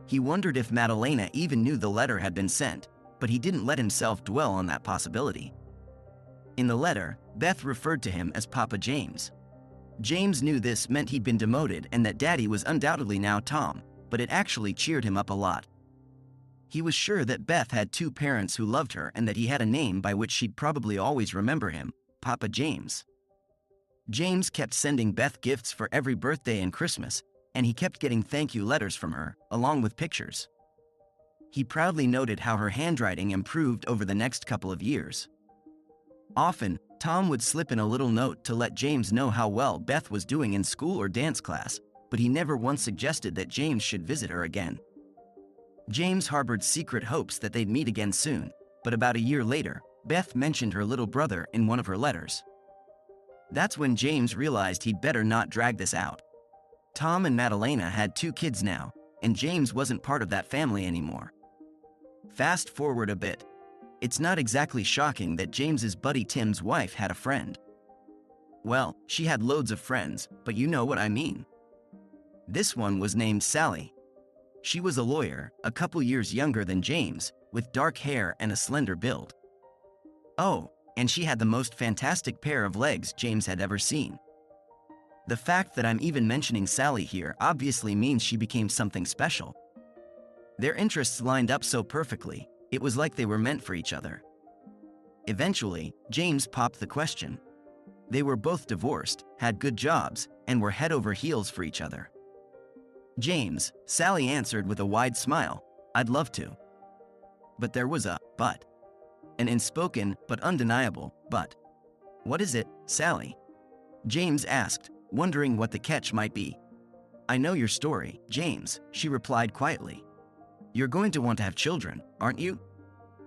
He wondered if Madalena even knew the letter had been sent, but he didn't let himself dwell on that possibility. In the letter, Beth referred to him as Papa James. James knew this meant he'd been demoted and that Daddy was undoubtedly now Tom, but it actually cheered him up a lot. He was sure that Beth had two parents who loved her and that he had a name by which she'd probably always remember him, Papa James. James kept sending Beth gifts for every birthday and Christmas, and he kept getting thank you letters from her, along with pictures. He proudly noted how her handwriting improved over the next couple of years. Often, Tom would slip in a little note to let James know how well Beth was doing in school or dance class, but he never once suggested that James should visit her again. James harbored secret hopes that they'd meet again soon, but about a year later, Beth mentioned her little brother in one of her letters. That's when James realized he'd better not drag this out. Tom and Madalena had 2 kids now, and James wasn't part of that family anymore. Fast forward a bit. It's not exactly shocking that James's buddy Tim's wife had a friend. Well, she had loads of friends, but you know what I mean. This one was named Sally. She was a lawyer, a couple years younger than James, with dark hair and a slender build. Oh, and she had the most fantastic pair of legs James had ever seen. The fact that I'm even mentioning Sally here obviously means she became something special. Their interests lined up so perfectly, it was like they were meant for each other. Eventually, James popped the question. They were both divorced, had good jobs, and were head over heels for each other. James, Sally answered with a wide smile, "I'd love to." But there was a but. An unspoken but undeniable but. "What is it, Sally?" James asked, wondering what the catch might be. "I know your story, James," she replied quietly. "You're going to want to have children, aren't you?"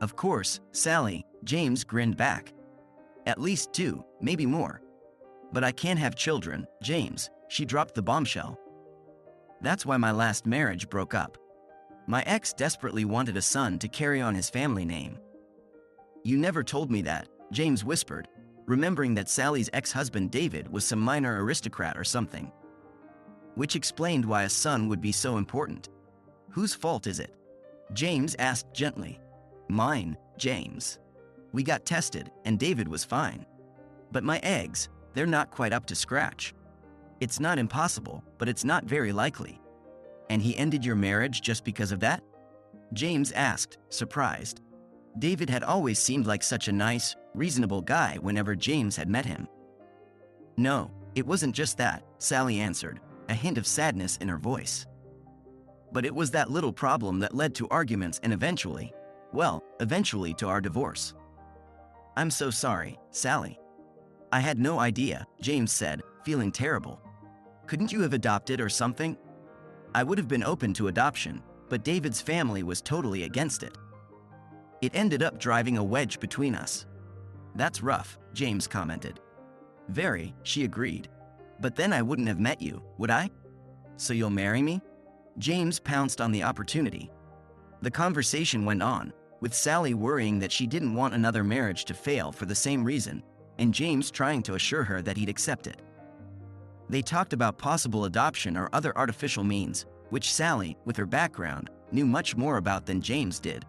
"Of course, Sally," James grinned back. "At least 2, maybe more." "But I can't have children, James," she dropped the bombshell. "That's why my last marriage broke up. My ex desperately wanted a son to carry on his family name." "You never told me that," James whispered, remembering that Sally's ex-husband David was some minor aristocrat or something. Which explained why a son would be so important. "Whose fault is it?" James asked gently. "Mine, James. We got tested, and David was fine. But my eggs, they're not quite up to scratch. It's not impossible, but it's not very likely." "And he ended your marriage just because of that?" James asked, surprised. David had always seemed like such a nice, reasonable guy whenever James had met him. "No, it wasn't just that," Sally answered, a hint of sadness in her voice. "But it was that little problem that led to arguments and eventually to our divorce." "I'm so sorry, Sally." "I had no idea," James said, feeling terrible. "Couldn't you have adopted or something?" "I would have been open to adoption, but David's family was totally against it. It ended up driving a wedge between us." "That's rough," James commented. "Very," she agreed. "But then I wouldn't have met you, would I? So you'll marry me?" James pounced on the opportunity. The conversation went on, with Sally worrying that she didn't want another marriage to fail for the same reason, and James trying to assure her that he'd accept it. They talked about possible adoption or other artificial means, which Sally, with her background, knew much more about than James did.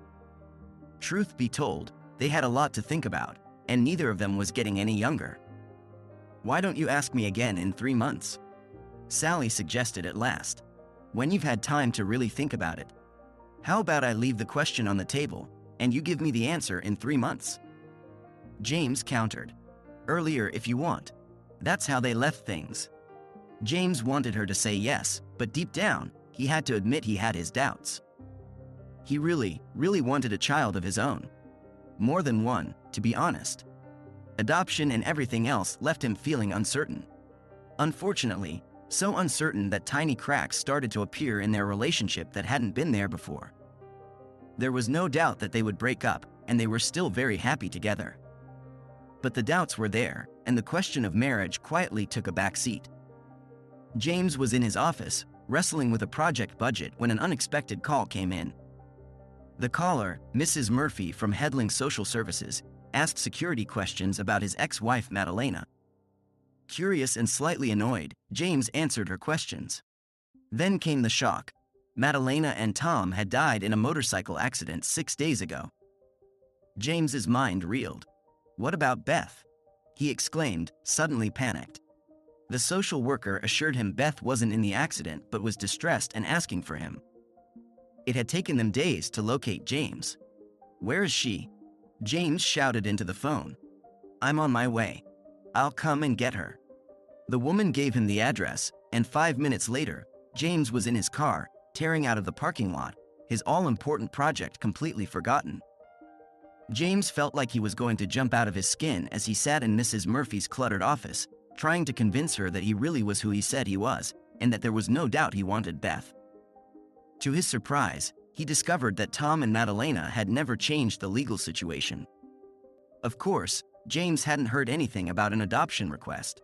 Truth be told, they had a lot to think about, and neither of them was getting any younger. "Why don't you ask me again in 3 months?" Sally suggested at last. "When you've had time to really think about it. How about I leave the question on the table, and you give me the answer in 3 months?" James countered. "Earlier if you want." That's how they left things. James wanted her to say yes, but deep down, he had to admit he had his doubts. He really wanted a child of his own. More than one, to be honest. Adoption and everything else left him feeling uncertain. Unfortunately, so uncertain that tiny cracks started to appear in their relationship that hadn't been there before. There was no doubt that they would break up, and they were still very happy together. But the doubts were there, and the question of marriage quietly took a back seat. James was in his office, wrestling with a project budget when an unexpected call came in. The caller, Mrs. Murphy from Headling Social Services, asked security questions about his ex-wife Madalena. Curious and slightly annoyed, James answered her questions. Then came the shock. Madalena and Tom had died in a motorcycle accident 6 days ago. James's mind reeled. What about Beth? He exclaimed, suddenly panicked. The social worker assured him Beth wasn't in the accident but was distressed and asking for him. It had taken them days to locate James. Where is she? James shouted into the phone. I'm on my way. I'll come and get her. The woman gave him the address, and 5 minutes later, James was in his car, tearing out of the parking lot, his all-important project completely forgotten. James felt like he was going to jump out of his skin as he sat in Mrs. Murphy's cluttered office, trying to convince her that he really was who he said he was, and that there was no doubt he wanted Beth. To his surprise, he discovered that Tom and Madalena had never changed the legal situation. Of course, James hadn't heard anything about an adoption request.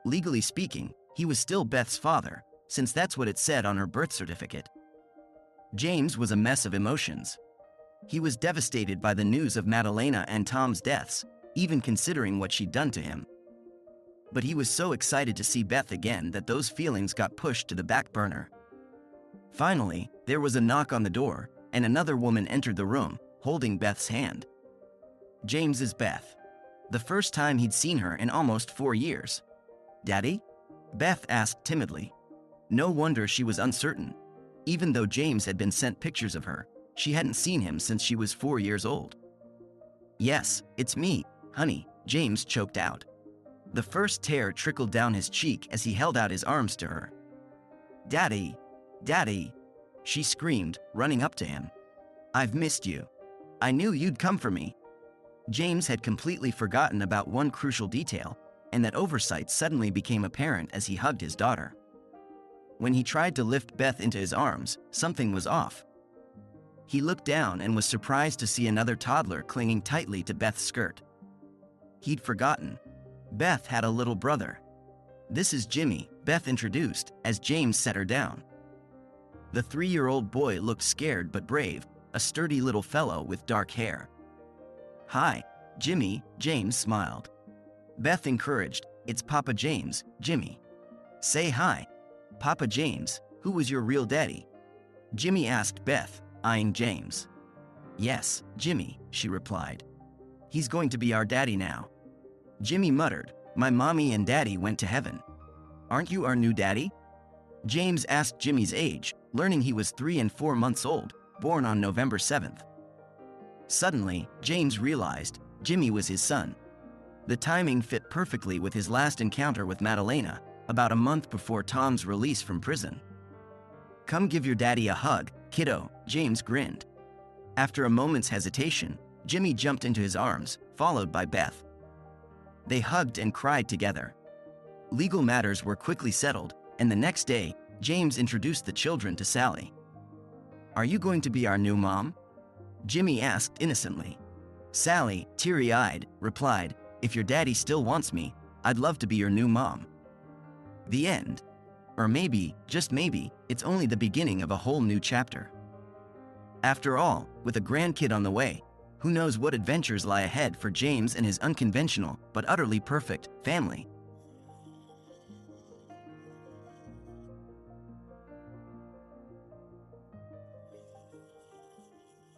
Legally speaking, he was still Beth's father, since that's what it said on her birth certificate. James was a mess of emotions. He was devastated by the news of Madalena and Tom's deaths, even considering what she'd done to him. But he was so excited to see Beth again that those feelings got pushed to the back burner. Finally, there was a knock on the door, and another woman entered the room, holding Beth's hand. James's Beth. The first time he'd seen her in almost 4 years. Daddy? Beth asked timidly. No wonder she was uncertain. Even though James had been sent pictures of her, she hadn't seen him since she was 4 years old. Yes, it's me, honey, James choked out. The first tear trickled down his cheek as he held out his arms to her. Daddy, Daddy, she screamed, running up to him. I've missed you. I knew you'd come for me. James had completely forgotten about one crucial detail, and that oversight suddenly became apparent as he hugged his daughter. When he tried to lift Beth into his arms, something was off. He looked down and was surprised to see another toddler clinging tightly to Beth's skirt. He'd forgotten. Beth had a little brother. This is Jimmy, Beth introduced, as James set her down. The 3-year-old boy looked scared but brave, a sturdy little fellow with dark hair. Hi, Jimmy, James smiled. Beth encouraged, it's Papa James, Jimmy. Say hi. Papa James, who was your real daddy? Jimmy asked Beth, eyeing James. Yes, Jimmy, she replied. He's going to be our daddy now. Jimmy muttered, my mommy and daddy went to heaven. Aren't you our new daddy? James asked Jimmy's age, learning he was 3 and 4 months old, born on November 7th. Suddenly, James realized Jimmy was his son. The timing fit perfectly with his last encounter with Madalena, about a month before Tom's release from prison. Come give your daddy a hug, kiddo, James grinned. After a moment's hesitation, Jimmy jumped into his arms, followed by Beth. They hugged and cried together. Legal matters were quickly settled, and the next day, James introduced the children to Sally. Are you going to be our new mom? Jimmy asked innocently. Sally, teary-eyed, replied, if your daddy still wants me, I'd love to be your new mom. The end. Or maybe, just maybe, it's only the beginning of a whole new chapter. After all, with a grandkid on the way, who knows what adventures lie ahead for James and his unconventional, but utterly perfect, family.